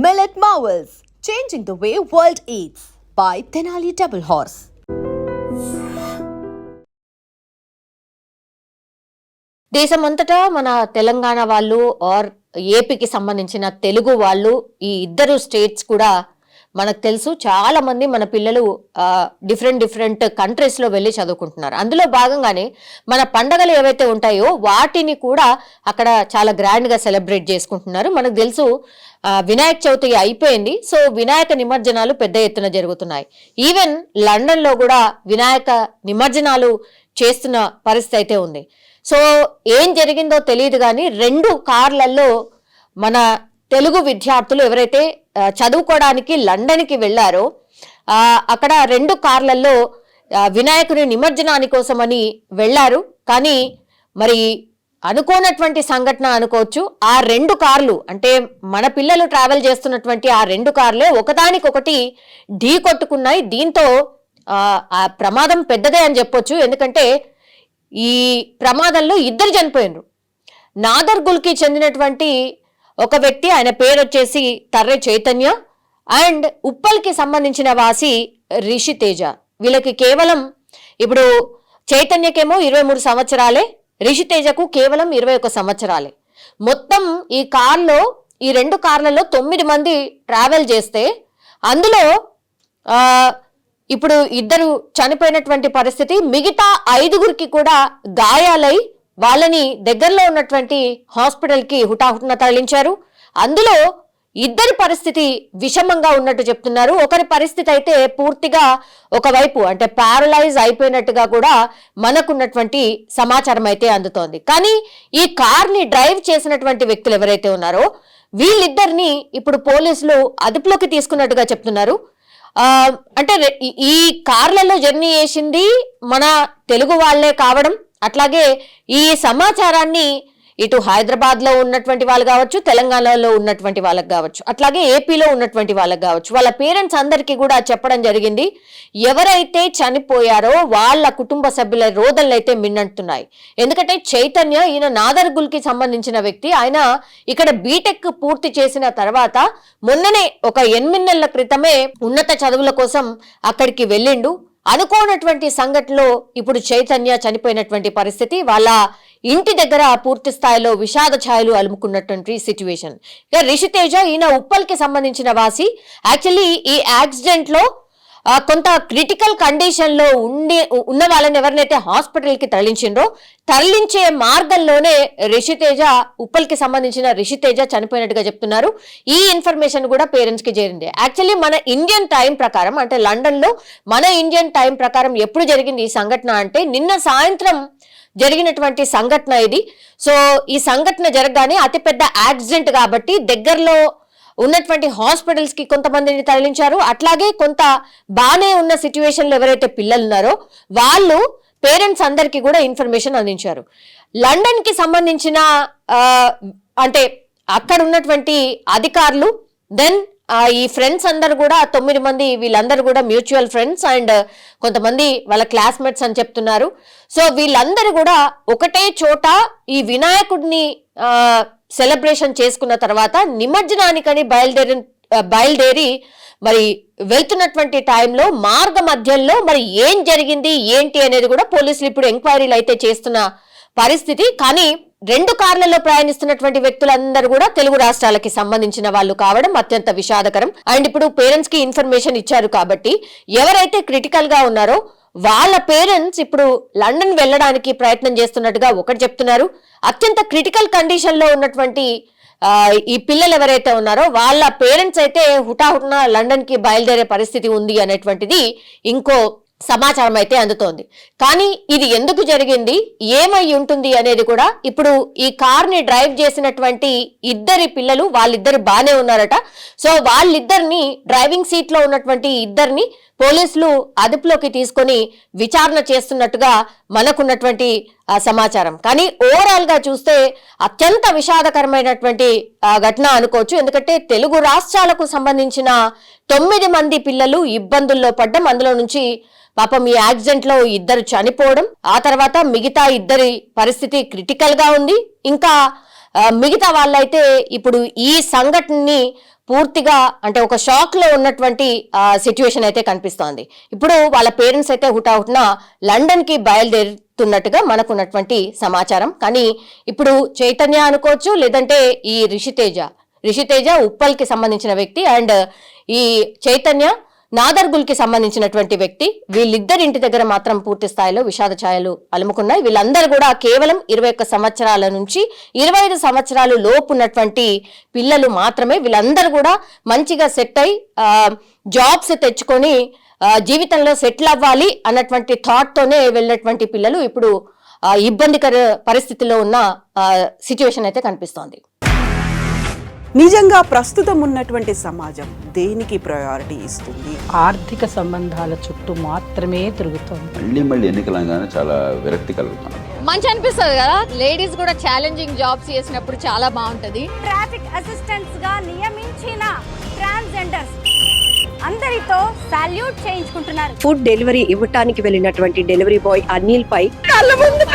Millet Marvels, changing the way world eats by Tenali Double Horse. దేశమంతటా మన తెలంగాణ వాళ్ళు are ఏపీకి సంబంధించిన తెలుగు వాళ్ళు ఈ ఇద్దరు స్టేట్స్ కూడా మనకు తెలుసు. చాలా మంది మన పిల్లలు డిఫరెంట్ కంట్రీస్లో వెళ్ళి చదువుకుంటున్నారు. అందులో భాగంగానే మన పండగలు ఏవైతే ఉంటాయో వాటిని కూడా అక్కడ చాలా గ్రాండ్గా సెలబ్రేట్ చేసుకుంటున్నారు. మనకు తెలుసు వినాయక చవితి అయిపోయింది. సో వినాయక నిమజ్జనాలు పెద్ద ఎత్తున జరుగుతున్నాయి. ఈవెన్ లండన్లో కూడా వినాయక నిమజ్జనాలు చేస్తున్న పరిస్థితి అయితే ఉంది. సో ఏం జరిగిందో తెలియదు కానీ 2 కార్లలో మన తెలుగు విద్యార్థులు ఎవరైతే చదువుకోవడానికి లండన్కి వెళ్ళారో అక్కడ 2 కార్లలో వినాయకుని నిమజ్జనాని కోసమని వెళ్ళారు. కానీ మరి అనుకోనటువంటి సంఘటన అనుకోవచ్చు. ఆ 2 కార్లు అంటే మన పిల్లలు ట్రావెల్ చేస్తున్నటువంటి ఆ 2 కార్లే ఒకదానికొకటి ఢీ కొట్టుకున్నాయి. దీంతో ఆ ప్రమాదం పెద్దదే అని చెప్పొచ్చు. ఎందుకంటే ఈ ప్రమాదంలో 2 చనిపోయినరు. నాదర్గుల్కి చెందినటువంటి ఒక వ్యక్తి, ఆయన పేరు వచ్చేసి తర్రె చైతన్య, అండ్ ఉప్పల్కి సంబంధించిన వాసి రిషి తేజ. వీళ్ళకి కేవలం ఇప్పుడు చైతన్యకేమో 23 సంవత్సరాలే, రిషి తేజకు కేవలం 21 సంవత్సరాలే. మొత్తం ఈ 2 కార్లలో 9 మంది ట్రావెల్ చేస్తే అందులో ఇప్పుడు 2 చనిపోయినటువంటి పరిస్థితి. మిగతా 5గురికి కూడా గాయాలై వాళ్ళని దగ్గరలో ఉన్నటువంటి హాస్పిటల్కి హుటాహుటిన తరలించారు. అందులో 2 పరిస్థితి విషమంగా ఉన్నట్టు చెప్తున్నారు. ఒకరి పరిస్థితి అయితే పూర్తిగా ఒకవైపు అంటే ప్యారలైజ్ అయిపోయినట్టుగా కూడా మనకున్నటువంటి సమాచారం అయితే అందుతోంది. కానీ ఈ కార్ని డ్రైవ్ చేసినటువంటి వ్యక్తులు ఎవరైతే ఉన్నారో వీళ్ళిద్దరిని ఇప్పుడు పోలీసులు అదుపులోకి తీసుకున్నట్టుగా చెప్తున్నారు. అంటే ఈ కార్లలో జర్నీ చేసింది మన తెలుగు వాళ్లే కావడం, అట్లాగే ఈ సమాచారాన్ని ఇటు హైదరాబాద్లో ఉన్నటువంటి వాళ్ళు కావచ్చు, తెలంగాణలో ఉన్నటువంటి వాళ్ళకి కావచ్చు, అట్లాగే ఏపీలో ఉన్నటువంటి వాళ్ళకి కావచ్చు, వాళ్ళ పేరెంట్స్ అందరికీ కూడా చెప్పడం జరిగింది. ఎవరైతే చనిపోయారో వాళ్ళ కుటుంబ సభ్యుల రోదనలు అయితే మిన్నంటున్నాయి. ఎందుకంటే చైతన్య ఈయన నాదర్గుల్కి సంబంధించిన వ్యక్తి. ఆయన ఇక్కడ బీటెక్ పూర్తి చేసిన తర్వాత మొన్ననే ఒక 8 నెలల క్రితమే ఉన్నత చదువుల కోసం అక్కడికి వెళ్ళిండు. అనుకోనటువంటి సంఘటనలో ఇప్పుడు చైతన్య చనిపోయినటువంటి పరిస్థితి. వాళ్ళ ఇంటి దగ్గర పూర్తి స్థాయిలో విషాద ఛాయలు అలుముకున్నటువంటి సిచ్యువేషన్. ఇక రిషి తేజ ఈయన ఉప్పల్కి సంబంధించిన వాసి. యాక్చువల్లీ ఈ యాక్సిడెంట్ లో కొంత క్రిటికల్ కండిషన్ లో ఉన్న వాళ్ళని ఎవరినైతే హాస్పిటల్కి తరలించే మార్గంలోనే రిషితేజ, ఉప్పల్కి సంబంధించిన రిషితేజ చనిపోయినట్టుగా చెప్తున్నారు. ఈ ఇన్ఫర్మేషన్ కూడా పేరెంట్స్ కి చేరింది. యాక్చువల్లీ మన ఇండియన్ టైం ప్రకారం అంటే లండన్ లో మన ఇండియన్ టైం ప్రకారం ఎప్పుడు జరిగింది ఈ సంఘటన అంటే నిన్న సాయంత్రం జరిగినటువంటి సంఘటన ఇది. సో ఈ సంఘటన జరగగానే అతిపెద్ద యాక్సిడెంట్ కాబట్టి దగ్గరలో ఉన్నటువంటి హాస్పిటల్స్ కి కొంతమందిని తరలించారు. అట్లాగే కొంత బానే ఉన్న సిచ్యువేషన్ లో ఎవరైతే పిల్లలు ఉన్నారో వాళ్ళు పేరెంట్స్ అందరికీ కూడా ఇన్ఫర్మేషన్ అందించారు. లండన్ కి సంబంధించిన అంటే అక్కడ ఉన్నటువంటి అధికారులు, దెన్ ఈ ఫ్రెండ్స్ అందరు కూడా 9 మంది, వీళ్ళందరూ కూడా మ్యూచువల్ ఫ్రెండ్స్ అండ్ కొంతమంది వాళ్ళ క్లాస్మేట్స్ అని చెప్తున్నారు. సో వీళ్ళందరూ కూడా ఒకటే చోట ఈ వినాయకుడిని సెలబ్రేషన్ చేసుకున్న తర్వాత నిమజ్జనానికని బయలుదేరి మరి వెళ్తున్నటువంటి టైంలో మార్గ మధ్యంలో మరి ఏం జరిగింది ఏంటి అనేది కూడా పోలీసులు ఇప్పుడు ఎంక్వైరీలు అయితే చేస్తున్న పరిస్థితి. కానీ 2 కార్లలో ప్రయాణిస్తున్నటువంటి వ్యక్తులందరూ కూడా తెలుగు రాష్ట్రాలకి సంబంధించిన వాళ్ళు కావడం అత్యంత విషాదకరం. అండ్ ఇప్పుడు పేరెంట్స్ కి ఇన్ఫర్మేషన్ ఇచ్చారు కాబట్టి ఎవరైతే క్రిటికల్ గా ఉన్నారో వాళ్ళ పేరెంట్స్ ఇప్పుడు లండన్ వెళ్ళడానికి ప్రయత్నం చేస్తున్నట్టుగా ఒకటి చెప్తున్నారు. అత్యంత క్రిటికల్ కండిషన్ లో ఉన్నటువంటి ఈ పిల్లలు ఎవరైతే ఉన్నారో వాళ్ళ పేరెంట్స్ అయితే హుటాహుటిన లండన్ కి బయలుదేరే పరిస్థితి ఉంది అనేటువంటిది ఇంకో సమాచారం అయితే అందుతోంది. కానీ ఇది ఎందుకు జరిగింది, ఏమై ఉంటుంది అనేది కూడా ఇప్పుడు ఈ కార్ని డ్రైవ్ చేసినటువంటి 2 పిల్లలు వాళ్ళిద్దరు బానే ఉన్నారట. సో వాళ్ళిద్దరిని డ్రైవింగ్ సీట్ లో ఉన్నటువంటి 2 పోలీసులు అదుపులోకి తీసుకొని విచారణ చేస్తున్నట్టుగా మనకున్నటువంటి సమాచారం. కానీ ఓవరాల్ గా చూస్తే అత్యంత విషాదకరమైనటువంటి ఘటన అనుకోవచ్చు. ఎందుకంటే తెలుగు రాష్ట్రాలకు సంబంధించిన 9 మంది పిల్లలు ఇబ్బందుల్లో పడ్డం, అందులో నుంచి పాపం ఈ యాక్సిడెంట్ లో 2 చనిపోవడం, ఆ తర్వాత మిగతా 2 పరిస్థితి క్రిటికల్ గా ఉంది. ఇంకా మిగతా వాళ్ళైతే ఇప్పుడు ఈ సంఘటనని పూర్తిగా అంటే ఒక షాక్ లో ఉన్నటువంటి సిచ్యువేషన్ అయితే కనిపిస్తోంది. ఇప్పుడు వాళ్ళ పేరెంట్స్ అయితే హుటాహుటిన లండన్ కి బయలుదేరుతున్నట్టుగా మనకున్నటువంటి సమాచారం. కానీ ఇప్పుడు చైతన్య అనుకోవచ్చు, లేదంటే ఈ రిషితేజ ఉప్పల్ కి సంబంధించిన వ్యక్తి, అండ్ ఈ చైతన్య నాదర్గుల్ కి సంబంధించినటువంటి వ్యక్తి, వీళ్ళిద్దరి ఇంటి దగ్గర మాత్రం పూర్తి స్థాయిలో విషాద ఛాయలు అలుముకున్నాయి. వీళ్ళందరూ కూడా కేవలం 21 సంవత్సరాల నుంచి 25 సంవత్సరాలు లోపు ఉన్నటువంటి పిల్లలు మాత్రమే. వీళ్ళందరూ కూడా మంచిగా సెట్ అయి జాబ్స్ తెచ్చుకొని జీవితంలో సెటిల్ అవ్వాలి అన్నటువంటి థాట్ తోనే వెళ్ళినటువంటి పిల్లలు ఇప్పుడు ఇబ్బందికర పరిస్థితిలో ఉన్న సిచ్యువేషన్ అయితే కనిపిస్తోంది. నిజంగా ప్రస్తుతం ఉన్నటువంటి సమాజం దేనికి ప్రయారిటీ ఇస్తుంది? ఆర్థిక సంబంధాల చుట్టూ మాత్రమే తిరుగుతుంది. మళ్ళీ ఎన్నికలంగానే చాలా విరక్తి కలుగుతాను. మంచి అనిపిస్తుంది కదా, లేడీస్ కూడా ఛాలెంజింగ్ జాబ్స్ చేసినప్పుడు చాలా బాగుంటది. ట్రాఫిక్ అసిస్టెంట్స్ గా నియమించిన ట్రాన్స్జెండర్స్ అందరితో సాల్యూట్ చేయించుకుంటున్నారు. ఫుడ్ డెలివరీ ఇవ్వటానికి వెళ్ళినటువంటి డెలివరీ బాయ్ అనిల్ పై కళ్ళ ముందు